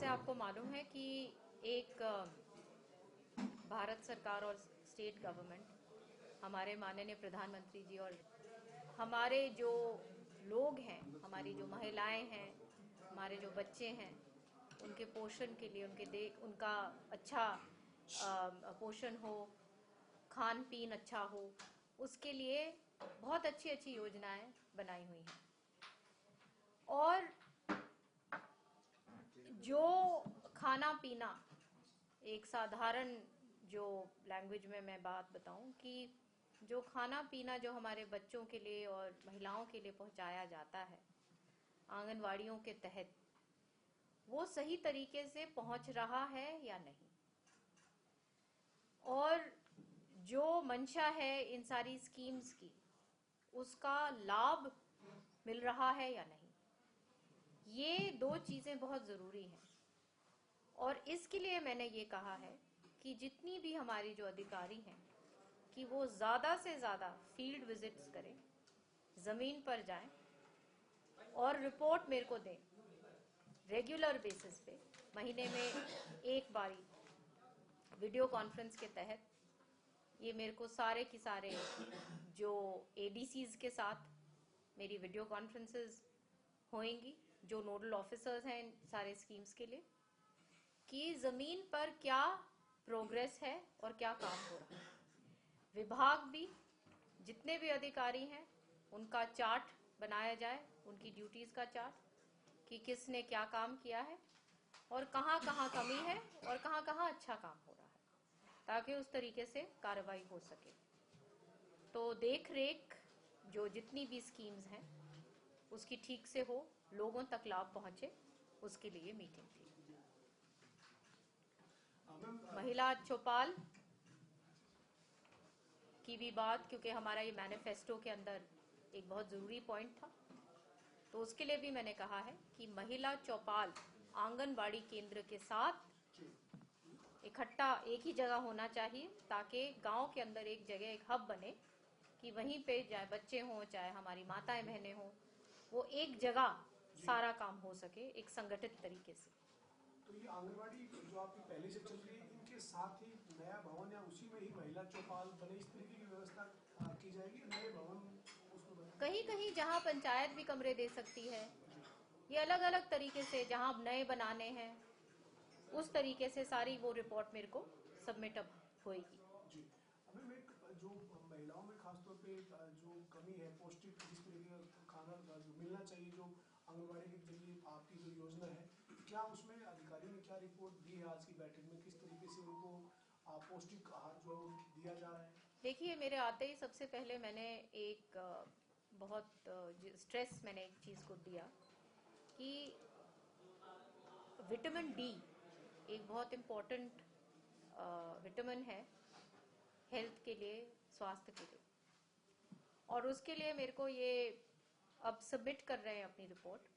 जैसे आपको मालूम है कि एक भारत सरकार और स्टेट गवर्नमेंट, हमारे माननीय प्रधानमंत्री जी और हमारे जो लोग हैं, हमारी जो महिलाएं हैं, हमारे जो बच्चे हैं, उनके पोषण के लिए, उनका अच्छा पोषण हो, खान पीन अच्छा हो, उसके लिए बहुत अच्छी अच्छी योजनाएं बनाई हुई हैं। और जो खाना पीना, एक साधारण जो लैंग्वेज में मैं बात बताऊं कि जो खाना पीना जो हमारे बच्चों के लिए और महिलाओं के लिए पहुंचाया जाता है आंगनवाड़ियों के तहत, वो सही तरीके से पहुंच रहा है या नहीं, और जो मंशा है इन सारी स्कीम्स की, उसका लाभ मिल रहा है या नहीं, ये दो चीजें बहुत जरूरी हैं। और इसके लिए मैंने ये कहा है कि जितनी भी हमारी जो अधिकारी हैं कि वो ज्यादा से ज्यादा फील्ड विजिट्स करें, जमीन पर जाएं और रिपोर्ट मेरे को दें रेगुलर बेसिस पे, महीने में एक बारी वीडियो कॉन्फ्रेंस के तहत। ये मेरे को सारे की सारे जो एडीसीज के साथ मेरी वीडियो कॉन्फ्रेंसेस होएंगी, जो नोडल ऑफिसर्स हैं इन सारे स्कीम्स के लिए, कि जमीन पर क्या प्रोग्रेस है और क्या काम हो रहा है। विभाग भी, जितने भी अधिकारी हैं, उनका चार्ट बनाया जाए, उनकी ड्यूटीज का चार्ट, कि किसने क्या काम किया है और कहाँ कहाँ कमी है और कहाँ कहाँ अच्छा काम हो रहा है, ताकि उस तरीके से कार्रवाई हो सके। तो देख रेख जो जितनी भी स्कीम्स हैं उसकी ठीक से हो, लोगों तक लाभ पहुंचे, उसके लिए मीटिंग थी। महिला चौपाल की भी बात, क्योंकि हमारा ये मैनिफेस्टो के अंदर एक बहुत जरूरी पॉइंट था, तो उसके लिए भी मैंने कहा है कि महिला चौपाल आंगनबाड़ी केंद्र के साथ इकट्ठा एक ही जगह होना चाहिए, ताकि गांव के अंदर एक जगह, एक हब बने कि वहीं पे चाहे बच्चे हों, चाहे हमारी माताएं बहनें हों, वो एक जगह सारा काम हो सके एक संगठित तरीके से। तो ये आंगनबाड़ी जो आपकी पहले से चल रही है, इनके साथ ही नया भवन या उसी में ही महिला चौपाल बने, इस तरीके की व्यवस्था की जाएगी? नए भवन उसमें कहीं कहीं जहां पंचायत भी कमरे दे सकती है, ये अलग अलग तरीके से जहां नए बनाने हैं, उस तरीके से सारी वो रिपोर्ट मेरे को सबमिट अब होएगी। जी। अभी मैं जो महिलाओं में खासतौर पे जो कमी है, पौष्टिक जिस तरीके का खाना जो मिलना चाहिए, जो आंगनबाड़ी के जरिए आपकी जो योजना है, क्या उसमें अधिकारी ने क्या रिपोर्ट दी है आज की बैठक में? किस तरीके से उनको पौष्टिक आहार जो दिया जा रहा है? देखिए, मेरे आते ही सबसे पहले मैंने एक बहुत स्ट्रेस मैंने एक चीज को दिया कि विटामिन डी एक बहुत इम्पोर्टेंट विटामिन है हेल्थ के लिए, स्वास्थ्य के लिए, और उसके लिए मेरे को ये अब सबमिट कर रहे हैं अपनी रिपोर्ट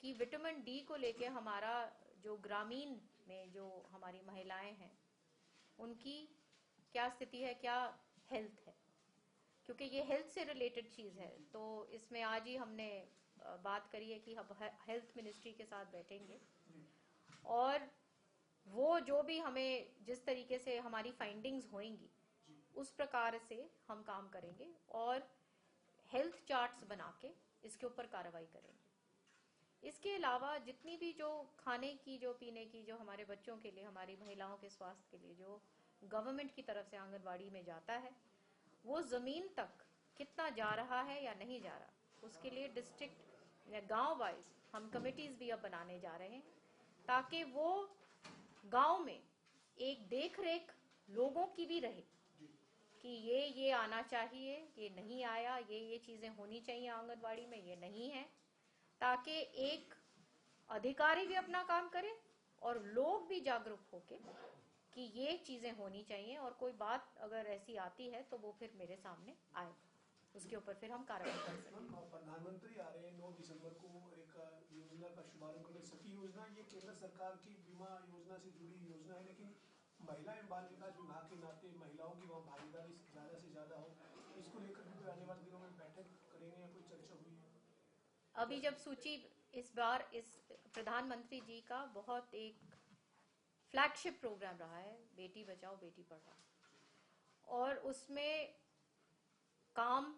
कि विटामिन डी को लेके हमारा जो ग्रामीण में जो हमारी महिलाएं हैं उनकी क्या स्थिति है, क्या हेल्थ है, क्योंकि ये हेल्थ से रिलेटेड चीज है। तो इसमें आज ही हमने बात करी है कि हम हेल्थ मिनिस्ट्री के साथ बैठेंगे और वो जो भी हमें जिस तरीके से हमारी फाइंडिंग्स होंगी उस प्रकार से हम काम करेंगे और हेल्थ चार्ट्स बना के इसके ऊपर कार्रवाई करेंगे। इसके अलावा जितनी भी जो खाने की, जो पीने की, जो हमारे बच्चों के लिए, हमारी महिलाओं के स्वास्थ्य के लिए जो गवर्नमेंट की तरफ से आंगनबाड़ी में जाता है, वो जमीन तक कितना जा रहा है या नहीं जा रहा, उसके लिए डिस्ट्रिक्ट या गांव वाइज हम कमिटीज भी अब बनाने जा रहे हैं, ताकि वो गांव में एक देख रेख लोगों की भी रहे कि ये आना चाहिए, ये नहीं आया, ये चीजें होनी चाहिए आंगनबाड़ी में, ये नहीं है, ताकि एक अधिकारी भी अपना काम करे और लोग भी जागरूक होके कि ये चीजें होनी चाहिए, और कोई बात अगर ऐसी आती है तो वो फिर मेरे सामने आए, उसके ऊपर फिर हम कार्रवाई कर सकते हैं। प्रधानमंत्री आ रहे हैं 9 दिसंबर को, एक योजना का शुभारंभ करें, सखी योजना। ये केंद्र सरकार की बीमा योजना से जुड़ी योजना है, लेकिन महिला एवं बाल विकास विभाग के नाते महिलाओं की वहाँ भागीदारी ज़्यादा से ज़्यादा हो, इसको लेकर भी आने वाले दिनों में बैठक करेंगे या कोई चर्चा हुई है? अभी जब सूची इस बार इस प्रधानमंत्री जी का बहुत एक फ्लैगशिप प्रोग्राम रहा है, बेटी बचाओ बेटी पढ़ाओ, और उसमें काम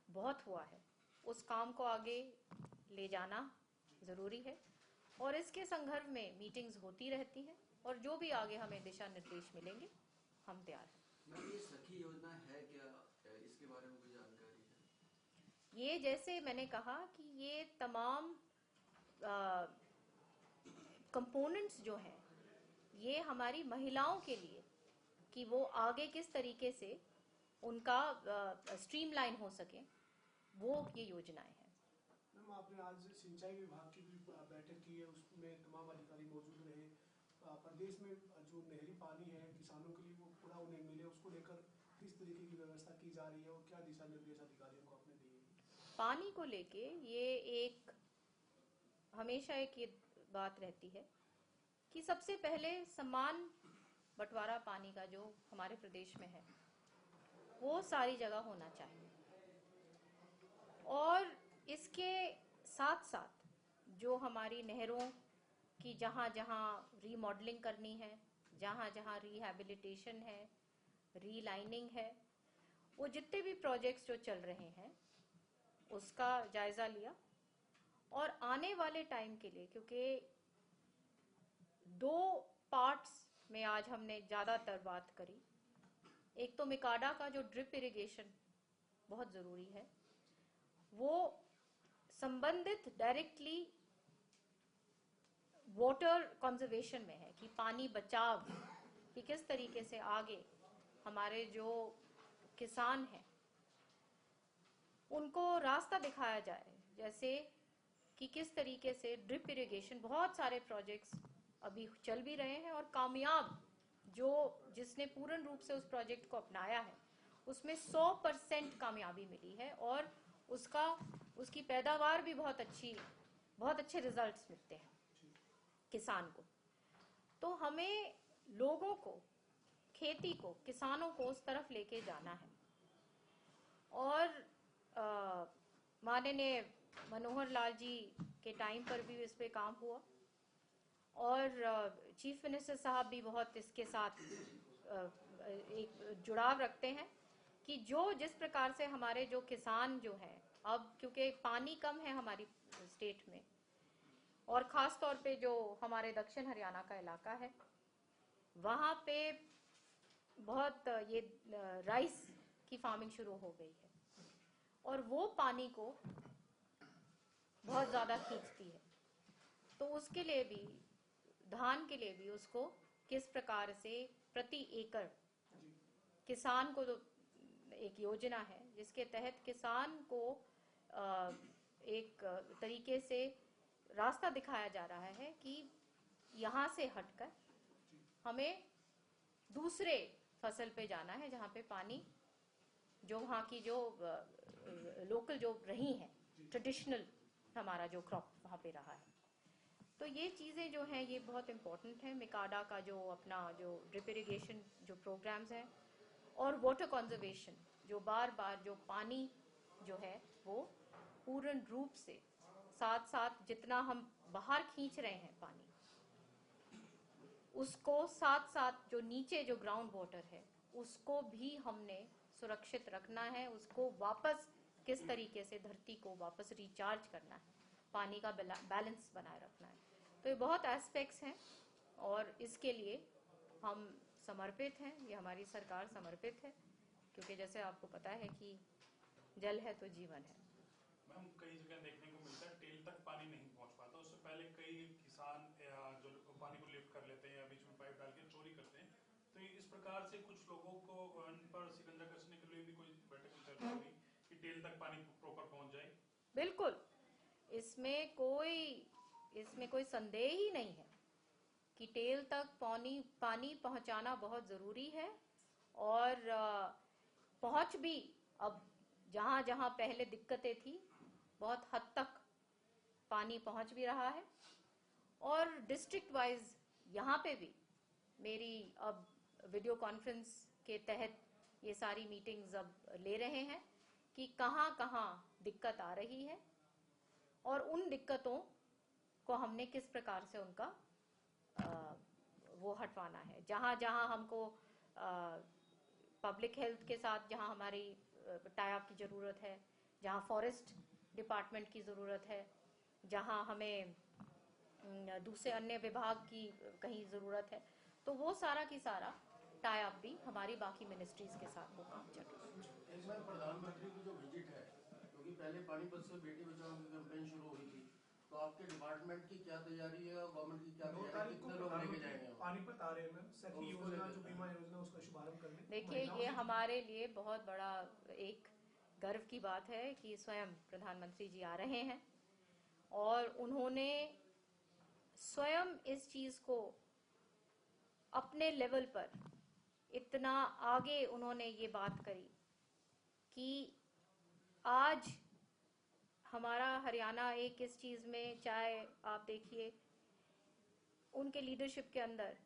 बहुत हुआ है। उस काम को आगे ले जाना ज़रूरी है और इसके संदर्भ में मीटिंग्स होती रहती हैं और जो भी आगे हमें दिशा निर्देश मिलेंगे हम तैयार हैं। मैम, ये सखी योजना है क्या, इसके बारे में कोई जानकारी है? ये जैसे मैंने कहा कि ये तमाम कंपोनेंट्स जो हैं ये हमारी महिलाओं के लिए कि वो आगे किस तरीके से उनका स्ट्रीमलाइन हो सके, वो ये योजनाएं हैं। मैम, आपने आज सिंचाई विभाग की भी बैठक की है, उसमें तमाम अधिकारी मौजूद रहे। प्रदेश में जो नहरी पानी है किसानों के लिए वो पूरा उन्हें मिले, उसको लेकर किस तरीके की व्यवस्था की जा रही है और क्या दिशा निर्देश अधिकारियों को आपने दिए? पानी को लेके ये एक हमेशा एक ये बात रहती है कि सबसे पहले समान बंटवारा पानी का जो हमारे प्रदेश में है वो सारी जगह होना चाहिए, और इसके साथ साथ जो हमारी नहरों की जहाँ जहाँ रीमॉडलिंग करनी है, जहाँ जहाँ रिहैबिलिटेशन है, रीलाइनिंग है, वो जितने भी प्रोजेक्ट्स जो चल रहे हैं उसका जायजा लिया। और आने वाले टाइम के लिए, क्योंकि 2 पार्ट्स में आज हमने ज़्यादातर बात करी, एक तो मिकाडा का जो ड्रिप इरिगेशन बहुत ज़रूरी है, वो संबंधित डायरेक्टली वाटर कंजर्वेशन में है कि पानी बचाव कि किस तरीके से आगे हमारे जो किसान हैं उनको रास्ता दिखाया जाए, जैसे कि किस तरीके से ड्रिप इरिगेशन, बहुत सारे प्रोजेक्ट्स अभी चल भी रहे हैं और कामयाब जो जिसने पूर्ण रूप से उस प्रोजेक्ट को अपनाया है उसमें 100% कामयाबी मिली है और उसकी पैदावार भी बहुत अच्छे रिजल्ट्स मिलते हैं किसान को। तो हमें लोगों को, खेती को, किसानों को उस तरफ लेके जाना है। और माननीय मनोहर लाल जी के टाइम पर भी इस पे काम हुआ और चीफ मिनिस्टर साहब भी बहुत इसके साथ एक जुड़ाव रखते हैं कि जो जिस प्रकार से हमारे जो किसान जो हैं, अब क्योंकि पानी कम है हमारी स्टेट में और ख़ास तौर पे जो हमारे दक्षिण हरियाणा का इलाका है वहाँ पे बहुत ये राइस की फार्मिंग शुरू हो गई है और वो पानी को बहुत ज़्यादा खींचती है। तो उसके लिए भी, धान के लिए भी उसको किस प्रकार से प्रति एकड़ किसान को, तो एक योजना है जिसके तहत किसान को एक तरीके से रास्ता दिखाया जा रहा है कि यहाँ से हटकर हमें दूसरे फसल पे जाना है जहाँ पे पानी जो वहाँ की जो लोकल जो रही है, ट्रेडिशनल हमारा जो क्रॉप वहाँ पे रहा है। तो ये चीज़ें जो हैं ये बहुत इम्पोर्टेंट है। मिकाडा का जो अपना जो ड्रिप इरिगेशन जो प्रोग्राम्स हैं और वाटर कंजर्वेशन, जो बार बार जो पानी जो है वो पूर्ण रूप से साथ साथ जितना हम बाहर खींच रहे हैं पानी, उसको साथ साथ जो नीचे जो ग्राउंड वाटर है उसको भी हमने सुरक्षित रखना है, उसको वापस किस तरीके से धरती को वापस रिचार्ज करना है, पानी का बैलेंस बनाए रखना है। तो ये बहुत एस्पेक्ट्स हैं और इसके लिए हम समर्पित हैं, ये हमारी सरकार समर्पित है, क्योंकि जैसे आपको पता है कि जल है तो जीवन है। मैम, कई जगह देखने को मिलता है टेल तक पानी नहीं पहुंच पाता, उससे पहले कई किसान जो पानी को लिफ्ट कर लेते हैं या बीच में पाइप डाल के चोरी करते हैं। तो इस प्रकार से कुछ लोगों को उन पर शिकंजा कसने के लिए भी कोई बैठक में चर्चा हुई कि टेल तक पानी प्रॉपर पहुंच जाए। बिल्कुल, इसमें कोई संदेह ही नहीं है कि टेल तक पानी पहुंचाना बहुत जरूरी है और पहुंच भी अब जहां जहां पहले दिक्कतें थी बहुत हद तक पानी पहुंच भी रहा है। और डिस्ट्रिक्ट वाइज यहाँ पे भी मेरी अब वीडियो कॉन्फ्रेंस के तहत ये सारी मीटिंग्स अब ले रहे हैं कि कहाँ कहाँ दिक्कत आ रही है और उन दिक्कतों को हमने किस प्रकार से उनका वो हटवाना है। जहाँ जहाँ हमको पब्लिक हेल्थ के साथ जहाँ हमारी टाई अप की ज़रूरत है, जहाँ फॉरेस्ट डिपार्टमेंट की ज़रूरत है, जहाँ हमें दूसरे अन्य विभाग की कहीं ज़रूरत है, तो वो सारा की सारा टाई अप भी हमारी बाकी मिनिस्ट्रीज के साथ वो काम चल रहा है। इस बार प्रधानमंत्री की जो विजिट है, क्योंकि पहले पानीपत से बेटी बचाओ की कैंपेन शुरू हुई थी, तो आपके डिपार्टमेंट की क्या तैयारी है और गवर्नमेंट की क्या 9 तैयारी है, तारीख को कितने लोग लेके जाएंगे? पानीपत आ रहे हैं मैम, सखी योजना जो बीमा योजना उसका शुभारंभ करने। देखिए, ये हमारे लिए बहुत बड़ा एक गर्व की बात है कि स्वयं प्रधानमंत्री जी आ रहे हैं और उन्होंने स्वयं इस चीज को अपने लेवल पर इतना आगे उन्होंने ये बात करी कि आज हमारा हरियाणा एक इस चीज में, चाहे आप देखिए उनके लीडरशिप के अंदर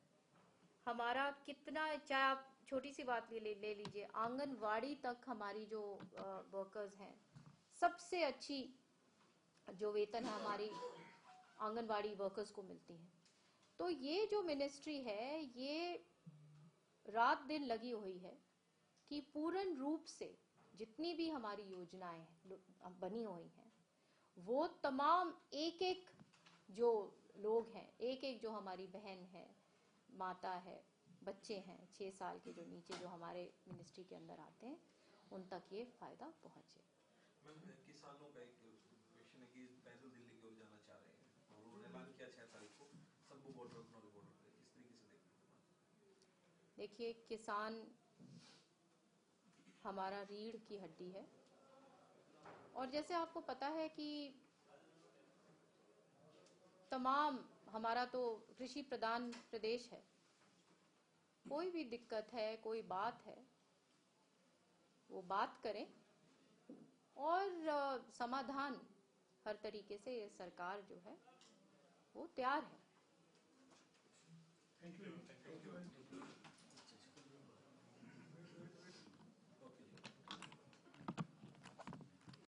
हमारा कितना, चाहे आप छोटी सी बात ले लीजिए, आंगनवाड़ी तक हमारी जो वर्कर्स हैं, सबसे अच्छी जो वेतन है हमारी आंगनवाड़ी वर्कर्स को मिलती है। तो ये जो मिनिस्ट्री है, ये रात दिन लगी हुई है कि पूर्ण रूप से जितनी भी हमारी योजनाएं बनी हुई हैं, वो तमाम एक एक जो लोग हैं, एक एक जो हमारी बहन है, माता है, बच्चे हैं 6 साल के जो नीचे जो हमारे मिनिस्ट्री के अंदर आते हैं, उन तक ये फायदा पहुंचे। किसानों का एक क्वेश्चन है कि पैदल दिल्ली की ओर जाना चाह रहे हैं और उन्होंने ऐलान किया 6 तारीख को सबको बॉर्डर बॉर्डर पे, इस तरीके से देखिए, किसान हमारा रीढ़ की हड्डी है और जैसे आपको पता है कि तमाम हमारा तो कृषि प्रधान प्रदेश है, कोई भी दिक्कत है, कोई बात है, वो बात करें और समाधान हर तरीके से ये सरकार जो है वो तैयार है। Thank you.